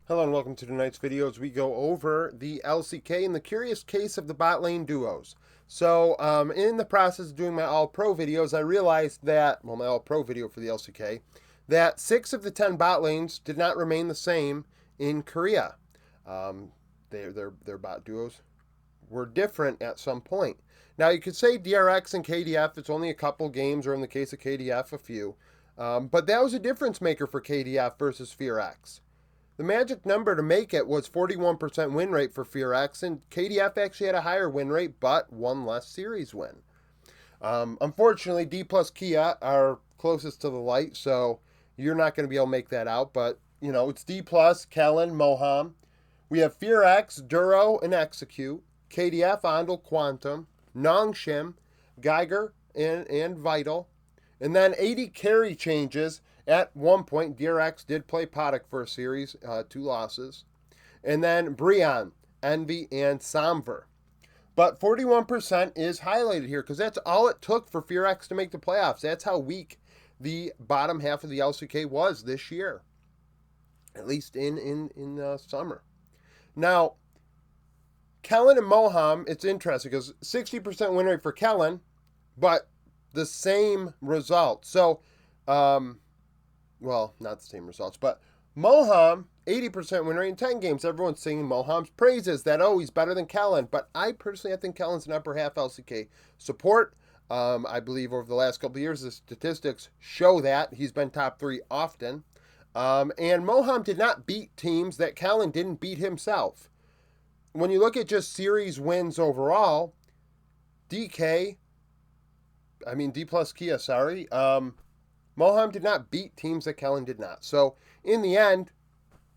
Hello and welcome to tonight's video as we go over the LCK and the curious case of the bot lane duos. So in the process of doing my all-pro videos, I realized that, well, my all-pro video for the LCK, that 6 of the 10 bot lanes did not remain the same in Korea. Their bot duos were different at some point. Now you could say DRX and KDF, it's only a couple games, or in the case of KDF, a few. But that was a difference maker for KDF versus FearX. The magic number to make it was 41% win rate for FearX, and KDF actually had a higher win rate, but one less series win. Unfortunately, D plus Kia are closest to the light, so you're not going to be able to make that out, but, you know, it's D plus, Kellen, Moham. We have FearX, Duro, and Execute, KDF, Ondel, Quantum, Nongshim, Geiger, and Vital. And then 80 carry changes. At one point, DRX did play Poddock for a series, 2 losses. And then Brion, Envy, and Samver. But 41% is highlighted here because that's all it took for FearX to make the playoffs. That's how weak the bottom half of the LCK was this year, at least in summer. Now, Kellen and Moham, it's interesting because 60% win rate for Kellen, but the same result. So, well, not the same results, but Moham, 80% win rate in 10 games. Everyone's singing Moham's praises that, oh, he's better than Kellen. But I think Kellen's an upper half LCK support. I believe over the last couple of years, the statistics show that. He's been top 3 often. And Moham did not beat teams that Kellen didn't beat himself. When you look at just series wins overall, D plus Kia, sorry. Moham did not beat teams that Kellen did not. So, in the end,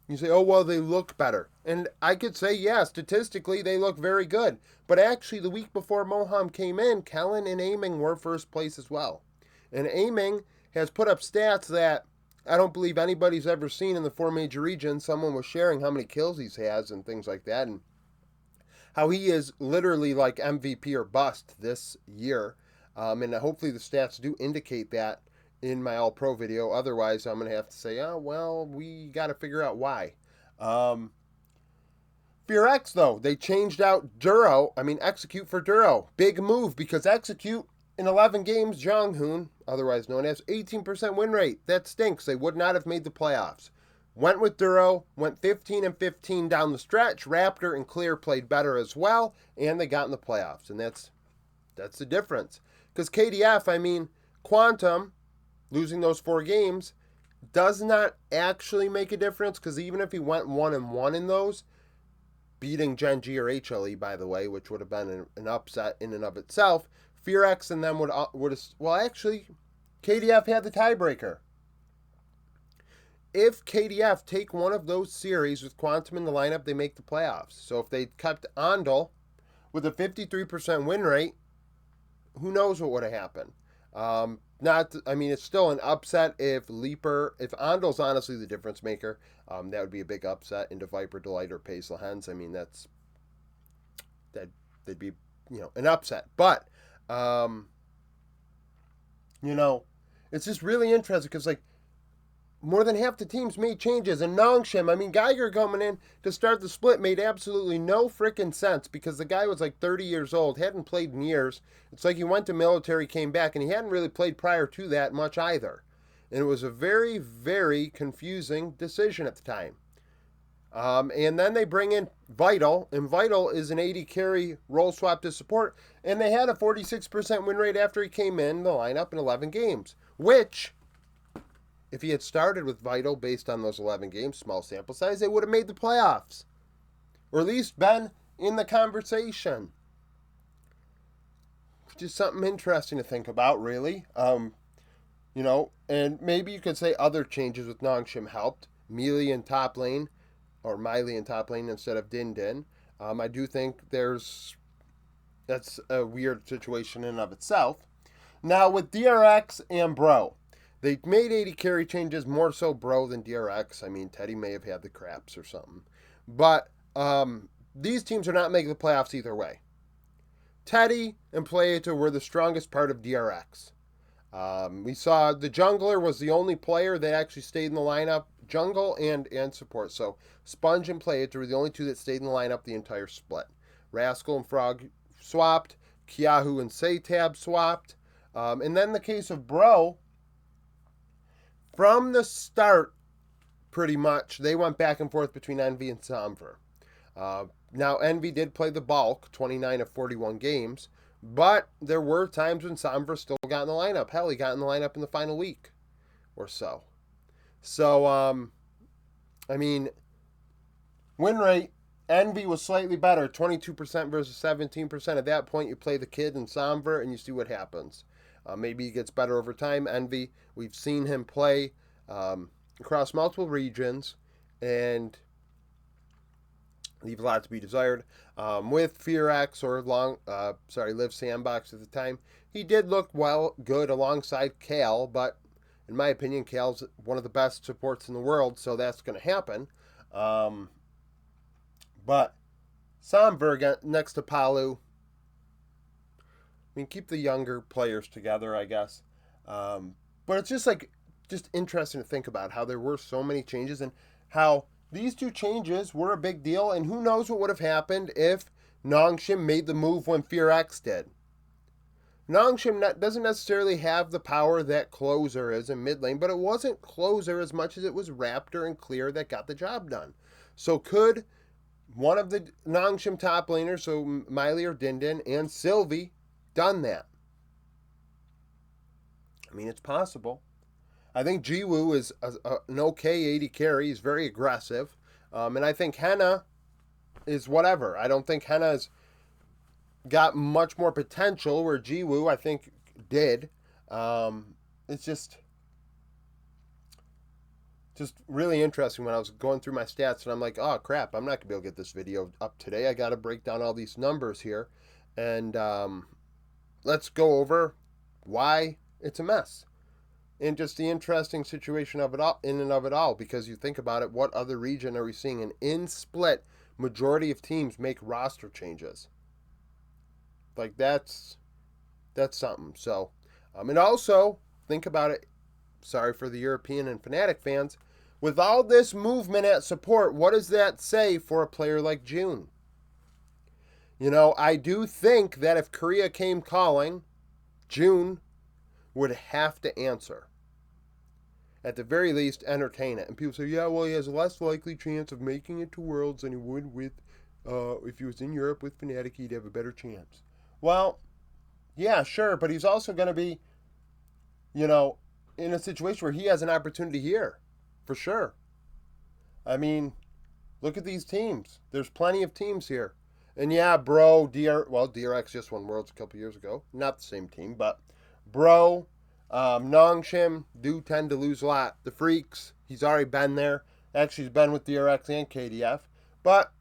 you say, oh, well, they look better. And I could say, yeah, statistically, they look very good. But actually, the week before Moham came in, Kellen and Aiming were first place as well. And Aiming has put up stats that I don't believe anybody's ever seen in the 4 major regions. Someone was sharing how many kills he has and things like that. And how he is literally like MVP or bust this year. And hopefully the stats do indicate that in my all-pro video. Otherwise, I'm going to have to say, oh, well, we got to figure out why. FearX, though, they changed out Execute for Duro. Big move, because Execute, in 11 games, Jonghoon, otherwise known as 18% win rate. That stinks. They would not have made the playoffs. Went with Duro, went 15 and 15 down the stretch. Raptor and Clear played better as well, and they got in the playoffs. And that's the difference. Because KDF, Quantum, losing those 4 games, does not actually make a difference, because even if he went 1-1 in those, beating Gen.G or HLE, by the way, which would have been an upset in and of itself, FearX and them would have, well, actually, KDF had the tiebreaker. If KDF take one of those series with Quantum in the lineup, they make the playoffs. So if they kept Ondel with a 53% win rate, who knows what would have happened. It's still an upset if Ondel's honestly the difference maker. That would be a big upset into Viper, Delight, or Pace Lahens. That'd be, an upset. But, it's just really interesting because, more than half the teams made changes. And Nongshim, Geiger coming in to start the split made absolutely no freaking sense because the guy was 30 years old, hadn't played in years. It's like he went to military, came back, and he hadn't really played prior to that much either. And it was a very, very confusing decision at the time. And then they bring in Vital, and Vital is an 80 carry role swap to support, and they had a 46% win rate after he came in the lineup in 11 games, which, if he had started with Vital based on those 11 games, small sample size, they would have made the playoffs. Or at least been in the conversation. Just something interesting to think about, really. And maybe you could say other changes with Nongshim helped. Melee in top lane, or Miley in top lane instead of Din Din. I do think that's a weird situation in and of itself. Now with DRX and Bro, they made 80 carry changes, more so Bro than DRX. Teddy may have had the craps or something. But these teams are not making the playoffs either way. Teddy and Playato were the strongest part of DRX. We saw the jungler was the only player that actually stayed in the lineup, jungle and support. So Sponge and Playage were the only two that stayed in the lineup the entire split. Rascal and Frog swapped. Kiahu and Saytab swapped. And then the case of Bro, from the start, pretty much, they went back and forth between Envy and Samver. Now, Envy did play the bulk, 29 of 41 games, but there were times when Samver still got in the lineup. Hell, he got in the lineup in the final week or so. So, I mean, win rate, Envy was slightly better, 22% versus 17%. At that point, you play the kid in Samver and you see what happens. Maybe he gets better over time. Envy, we've seen him play across multiple regions and leave a lot to be desired. With FearX or Live Sandbox at the time, he did look good alongside Kale, but in my opinion, Kale's one of the best supports in the world, so that's going to happen. But Samver next to Palu, I mean, keep the younger players together, I guess. But it's just interesting to think about how there were so many changes and how these two changes were a big deal, and who knows what would have happened if Nongshim made the move when FearX did. Nongshim doesn't necessarily have the power that Closer is in mid lane, but it wasn't Closer as much as it was Raptor and Clear that got the job done. So could one of the Nongshim top laners, so Miley or Dindin and Sylvie, done that? I mean, it's possible. I think Jiwoo is an okay AD carry. He's very aggressive. And I think Henna is whatever. I don't think Henna's got much more potential where Jiwoo, I think, did. It's just really interesting when I was going through my stats and I'm like, oh crap, I'm not going to be able to get this video up today. I got to break down all these numbers here. And let's go over why it's a mess. And just the interesting situation of it all, in and of it all, because you think about it, what other region are we seeing an in-split majority of teams make roster changes? Like, that's something. So, and also, think about it, sorry for the European and Fnatic fans, with all this movement at support, what does that say for a player like June? You know, I do think that if Korea came calling, June would have to answer. At the very least, entertain it. And people say, yeah, well, he has a less likely chance of making it to Worlds than he would with, if he was in Europe with Fnatic, he'd have a better chance. Well, yeah, sure, but he's also going to be, you know, in a situation where he has an opportunity here, for sure. I mean, look at these teams. There's plenty of teams here. And yeah, Bro, DRX just won Worlds a couple years ago. Not the same team, but Bro, Nongshim do tend to lose a lot. The Freaks, he's already been there. Actually, he's been with DRX and KDF. But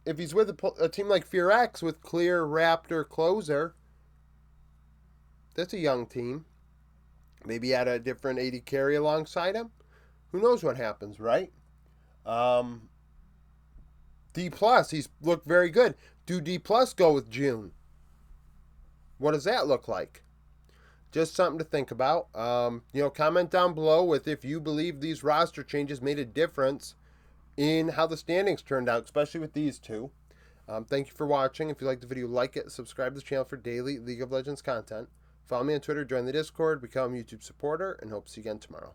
if he's with a team like FearX with Clear, Raptor, Closer, that's a young team. Maybe add a different AD carry alongside him. Who knows what happens, right? D+, he's looked very good. Do D+ go with June? What does that look like? Just something to think about. Comment down below with if you believe these roster changes made a difference in how the standings turned out, especially with these two. Thank you for watching. If you like the video, like it. Subscribe to the channel for daily League of Legends content. Follow me on Twitter, join the Discord, become a YouTube supporter, and hope to see you again tomorrow.